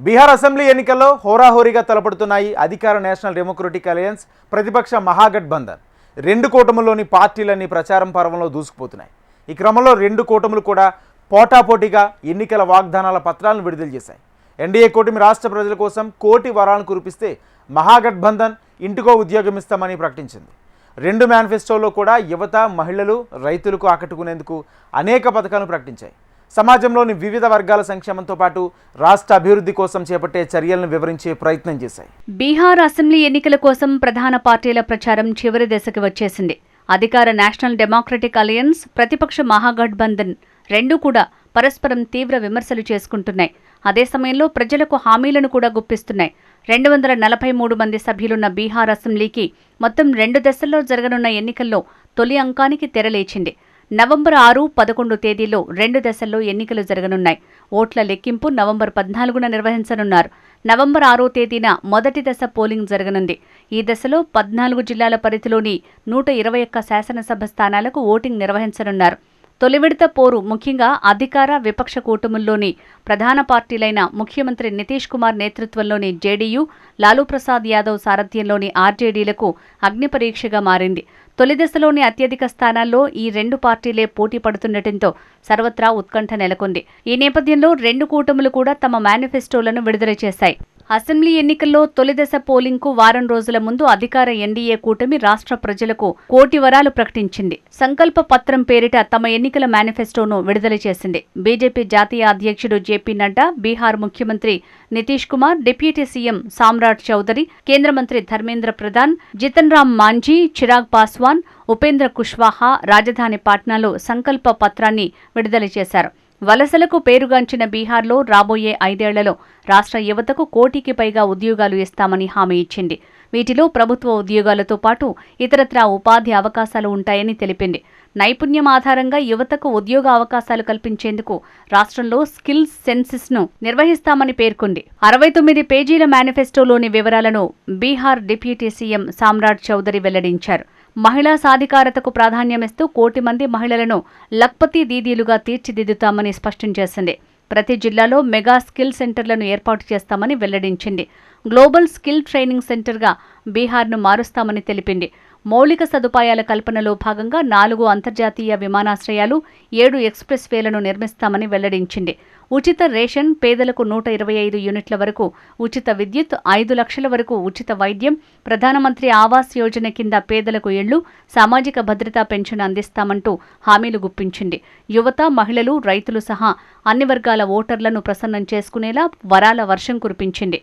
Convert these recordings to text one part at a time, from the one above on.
Bihar assembly ఎన్నికల్లో హోరాహోరీగా తలపడుతున్నాయి అధికార నేషనల్ డెమోక్రటిక్ అలయన్స్ ప్రతిపక్ష మహాగఠబంధన్. రెండు కూటముల్లోని పార్టీలన్నీ ప్రచారం పర్వంలో దూసుకుపోతున్నాయి. ఈ క్రమంలో రెండు కూటములు కూడా పోటాపోటీగా ఎన్నికల వాగ్దానాల పత్రాలను విడుదల చేశాయి. ఎన్డీఏ కూటమి రాష్ట్ర ప్రజల కోసం కోటి వరాలను కురిపిస్తే మహాగఠబంధన్ ఇంటికో ఉద్యోగం ఇస్తామని ప్రకటించింది. రెండు మేనిఫెస్టోలో కూడా యువత, మహిళలు, రైతులకు ఆకట్టుకునేందుకు అనేక పథకాలను ప్రకటించాయి. సమాజంలోని వివిధ వర్గాల సంక్షేమంతో పాటు రాష్ట్ర అభివృద్ధి కోసం చేపట్టే చర్యలను వివరించే ప్రయత్నం చేశాయి. బీహార్ అసెంబ్లీ ఎన్నికల కోసం ప్రధాన పార్టీల ప్రచారం చివరి దశకు వచ్చేసింది. అధికార నేషనల్ డెమోక్రటిక్ అలయన్స్, ప్రతిపక్ష మహాగఠబంధన్ రెండూ కూడా పరస్పరం తీవ్ర విమర్శలు చేసుకుంటున్నాయి. అదే సమయంలో ప్రజలకు హామీలను కూడా గుప్పిస్తున్నాయి. 243 మంది సభ్యులున్న బీహార్ అసెంబ్లీకి మొత్తం 2 దశల్లో జరగనున్న ఎన్నికల్లో తొలి అంకానికి తెరలేచింది. నవంబర్ 6, 11 తేదీల్లో 2 దశల్లో ఎన్నికలు జరగనున్నాయి. ఓట్ల లెక్కింపు నవంబర్ 14న నిర్వహించనున్నారు. నవంబర్ 6వ తేదీన మొదటి దశ పోలింగ్ జరగనుంది. ఈ దశలో 14 జిల్లాల పరిధిలోని 121 శాసనసభ స్థానాలకు ఓటింగ్ నిర్వహించనున్నారు. తొలి విడత పోరు ముఖ్యంగా అధికార, విపక్ష కూటముల్లోని ప్రధాన పార్టీలైన ముఖ్యమంత్రి నితీష్ కుమార్ నేతృత్వంలోని జేడీయూ, లాలూ ప్రసాద్ యాదవ్ సారథ్యంలోని ఆర్జేడీలకు అగ్నిపరీక్షగా మారింది. తొలి దశలోని అత్యధిక స్థానాల్లో ఈ రెండు పార్టీలే పోటీ పడుతుండటంతో సర్వత్రా ఉత్కంఠ నెలకొంది. ఈ నేపథ్యంలో రెండు కూటములు కూడా తమ మేనిఫెస్టోలను విడుదల చేశాయి. అసెంబ్లీ ఎన్నికల్లో తొలి దశ పోలింగ్కు వారం రోజుల ముందు అధికార ఎన్డీఏ కూటమి రాష్ట్ర ప్రజలకు కోటి వరాలు ప్రకటించింది. సంకల్ప పత్రం పేరిట తమ ఎన్నికల మేనిఫెస్టోను విడుదల చేసింది. బీజేపీ జాతీయ అధ్యక్షుడు జేపీ నడ్డా, బీహార్ ముఖ్యమంత్రి నితీష్ కుమార్, డిప్యూటీ సీఎం సామ్రాట్ చౌదరి, కేంద్ర మంత్రి ధర్మేంద్ర ప్రధాన్, జితన్ రామ్ మాంఝీ, చిరాగ్ పాస్వాన్, ఉపేంద్ర కుష్వాహా రాజధాని పాట్నాలో సంకల్ప పత్రాన్ని విడుదల చేశారు. వలసలకు పేరుగాంచిన బీహార్లో రాబోయే 5 ఏళ్లలో రాష్ట్ర యువతకు 1 కోటికి పైగా ఉద్యోగాలు ఇస్తామని హామీ ఇచ్చింది. వీటిలో ప్రభుత్వ ఉద్యోగాలతో పాటు ఇతరత్రా ఉపాధి అవకాశాలు ఉంటాయని తెలిపింది. నైపుణ్యం ఆధారంగా యువతకు ఉద్యోగ అవకాశాలు కల్పించేందుకు రాష్ట్రంలో స్కిల్స్ సెన్సెస్ను నిర్వహిస్తామని పేర్కొంది. 69 పేజీల మేనిఫెస్టోలోని వివరాలను బీహార్ డిప్యూటీ సీఎం సామ్రాట్ చౌదరి వెల్లడించారు. మహిళా సాధికారతకు ప్రాధాన్యమిస్తూ 1 కోటి మంది మహిళలను లఖ్పతి దీదీలుగా తీర్చిదిద్దుతామని స్పష్టం చేసింది. ప్రతి జిల్లాలో మెగా స్కిల్ సెంటర్లను ఏర్పాటు చేస్తామని వెల్లడించింది. గ్లోబల్ స్కిల్ ట్రైనింగ్ సెంటర్గా బీహార్ను మారుస్తామని తెలిపింది. మౌలిక సదుపాయాల కల్పనలో భాగంగా 4 అంతర్జాతీయ విమానాశ్రయాలు, 7 ఎక్స్ప్రెస్ వేలను నిర్మిస్తామని వెల్లడించింది. ఉచిత రేషన్, పేదలకు 125 యూనిట్ల వరకు ఉచిత విద్యుత్, 5 లక్షల వరకు ఉచిత వైద్యం, ప్రధానమంత్రి ఆవాస్ యోజన కింద పేదలకు ఇళ్లు, సామాజిక భద్రతా పెన్షన్ అందిస్తామంటూ హామీలు గుప్పించింది. యువత, మహిళలు, రైతులు సహా అన్ని వర్గాల ఓటర్లను ప్రసన్నం చేసుకునేలా వరాల వర్షం కురిపించింది.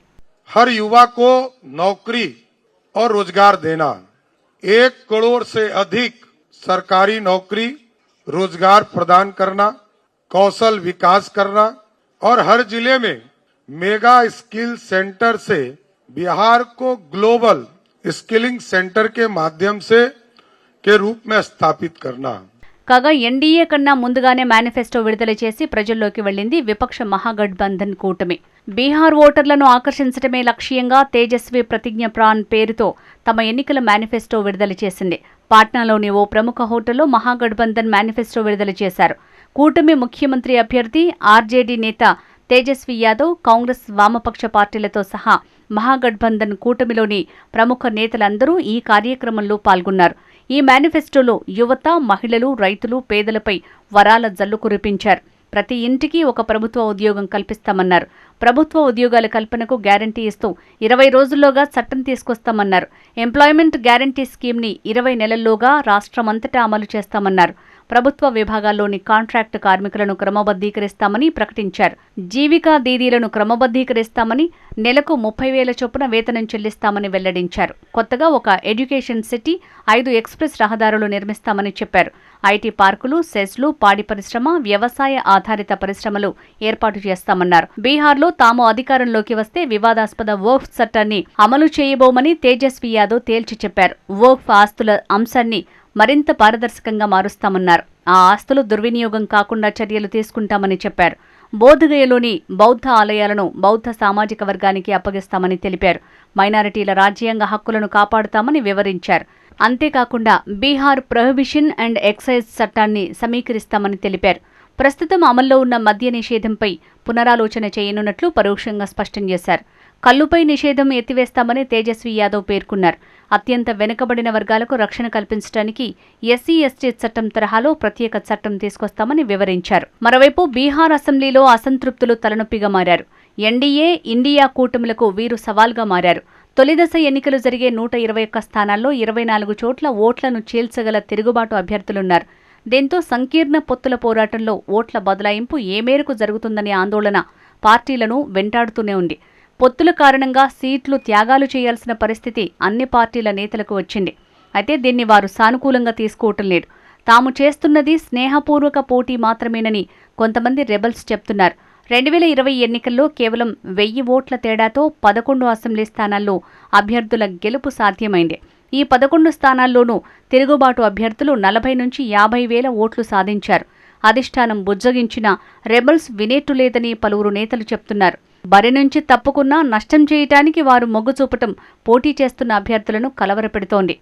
హర్ యువా కో నౌకరీ और रोजगार देना, 1 करोड़ से अधिक सरकारी नौकरी, रोजगार प्रदान करना, कौशल विकास करना और हर जिले में मेगा स्किल सेंटर से बिहार को ग्लोबल स्किलिंग सेंटर के माध्यम से के रूप में स्थापित करना. కాగా ఎన్డీఏ కన్నా ముందుగానే మేనిఫెస్టో విడుదల చేసి ప్రజల్లోకి వెళ్లింది విపక్ష మహాగఠబంధన్ కూటమి. బీహార్ ఓటర్లను ఆకర్షించడమే లక్ష్యంగా తేజస్వి ప్రతిజ్ఞ ప్రాన్ పేరుతో తమ ఎన్నికల మేనిఫెస్టో విడుదల చేసింది. పాట్నాలోని ఓ ప్రముఖ హోటల్లో మహాగఠబంధన్ మేనిఫెస్టో విడుదల చేశారు. కూటమి ముఖ్యమంత్రి అభ్యర్థి ఆర్జేడీ నేత తేజస్వి యాదవ్, కాంగ్రెస్, వామపక్ష పార్టీలతో సహా మహాగఠబంధన్ కూటమిలోని ప్రముఖ నేతలందరూ ఈ కార్యక్రమంలో పాల్గొన్నారు. ఈ మేనిఫెస్టోలో యువత, మహిళలు, రైతులు, పేదలపై వరాల జల్లు కురిపించారు. ప్రతి ఇంటికి ఒక ప్రభుత్వ ఉద్యోగం కల్పిస్తామన్నారు. ప్రభుత్వ ఉద్యోగాల కల్పనకు గ్యారంటీ ఇస్తూ 20 రోజుల్లోగా చట్టం తీసుకొస్తామన్నారు. ఎంప్లాయ్మెంట్ గ్యారంటీ స్కీమ్ని 20 నెలల్లోగా రాష్ట్రమంతటా అమలు చేస్తామన్నారు. ప్రభుత్వ విభాగాల్లోని కాంట్రాక్టు కార్మికులను క్రమబద్ధీకరిస్తామని ప్రకటించారు. జీవికా దీదీలను క్రమబద్ధీకరిస్తామని, నెలకు 30,000 చొప్పున వేతనం చెల్లిస్తామని వెల్లడించారు. కొత్తగా ఒక ఎడ్యుకేషన్ సిటీ, 5 ఎక్స్ప్రెస్ రహదారులు నిర్మిస్తామని చెప్పారు. ఐటీ పార్కులు, సెస్లు, పాడి పరిశ్రమ, వ్యవసాయ ఆధారిత పరిశ్రమలు ఏర్పాటు చేస్తామన్నారు. బీహార్లో తాము అధికారంలోకి వస్తే వివాదాస్పద వర్క్ఫ్ చట్టాన్ని అమలు చేయబోమని తేజస్వి యాదవ్ తేల్చి చెప్పారు. వర్క్ఫ్ ఆస్తుల అంశాన్ని మరింత పారదర్శకంగా మారుస్తామన్నారు. ఆ ఆస్తులు దుర్వినియోగం కాకుండా చర్యలు తీసుకుంటామని చెప్పారు. బోధగయలోని బౌద్ధ ఆలయాలను బౌద్ధ సామాజిక వర్గానికి అప్పగిస్తామని తెలిపారు. మైనారిటీల రాజ్యాంగ హక్కులను కాపాడుతామని వివరించారు. అంతేకాకుండా బీహార్ ప్రొహిబిషన్ అండ్ ఎక్సైజ్ చట్టాన్ని సమీకరిస్తామని తెలిపారు. ప్రస్తుతం అమల్లో ఉన్న మద్య నిషేధంపై పునరాలోచన చేయనున్నట్లు పరోక్షంగా స్పష్టం చేశారు. కల్లుపై నిషేధం ఎత్తివేస్తామని తేజస్వి యాదవ్ పేర్కొన్నారు. అత్యంత వెనుకబడిన వర్గాలకు రక్షణ కల్పించడానికి ఎస్సీ ఎస్టీ చట్టం తరహాలో ప్రత్యేక చట్టం తీసుకొస్తామని వివరించారు. మరోవైపు బీహార్ అసెంబ్లీలో అసంతృప్తులు తలనొప్పిగా మారారు. ఎన్డీఏ, ఇండియా కూటములకు వీరు సవాల్గా మారారు. తొలిదశ ఎన్నికలు జరిగే 121 స్థానాల్లో 24 చోట్ల ఓట్లను చీల్చగల తిరుగుబాటు అభ్యర్థులున్నారు. దీంతో సంకీర్ణ పొత్తుల పోరాటంలో ఓట్ల బదలాయింపు ఏ మేరకు జరుగుతుందనే ఆందోళన పార్టీలను వెంటాడుతూనే ఉంది. పొత్తుల కారణంగా సీట్లు త్యాగాలు చేయాల్సిన పరిస్థితి అన్ని పార్టీల నేతలకు వచ్చింది. అయితే దీన్ని వారు సానుకూలంగా తీసుకోవటం లేదు. తాము చేస్తున్నది స్నేహపూర్వక పోటీ మాత్రమేనని కొంతమంది రెబల్స్ చెప్తున్నారు. 2020 ఎన్నికల్లో కేవలం 1000 ఓట్ల తేడాతో 11 అసెంబ్లీ స్థానాల్లో అభ్యర్థుల గెలుపు సాధ్యమైంది. ఈ 11 స్థానాల్లోనూ తిరుగుబాటు అభ్యర్థులు 40 నుంచి 50 వేల ఓట్లు సాధించారు. అధిష్టానం బుజ్జగించిన రెబల్స్ వినేట్టులేదని పలువురు నేతలు చెప్తున్నారు. బరి నుంచి తప్పుకున్నా నష్టం చేయటానికి వారు మొగ్గు చూపటం పోటీ చేస్తున్న అభ్యర్థులను కలవరపెడుతోంది.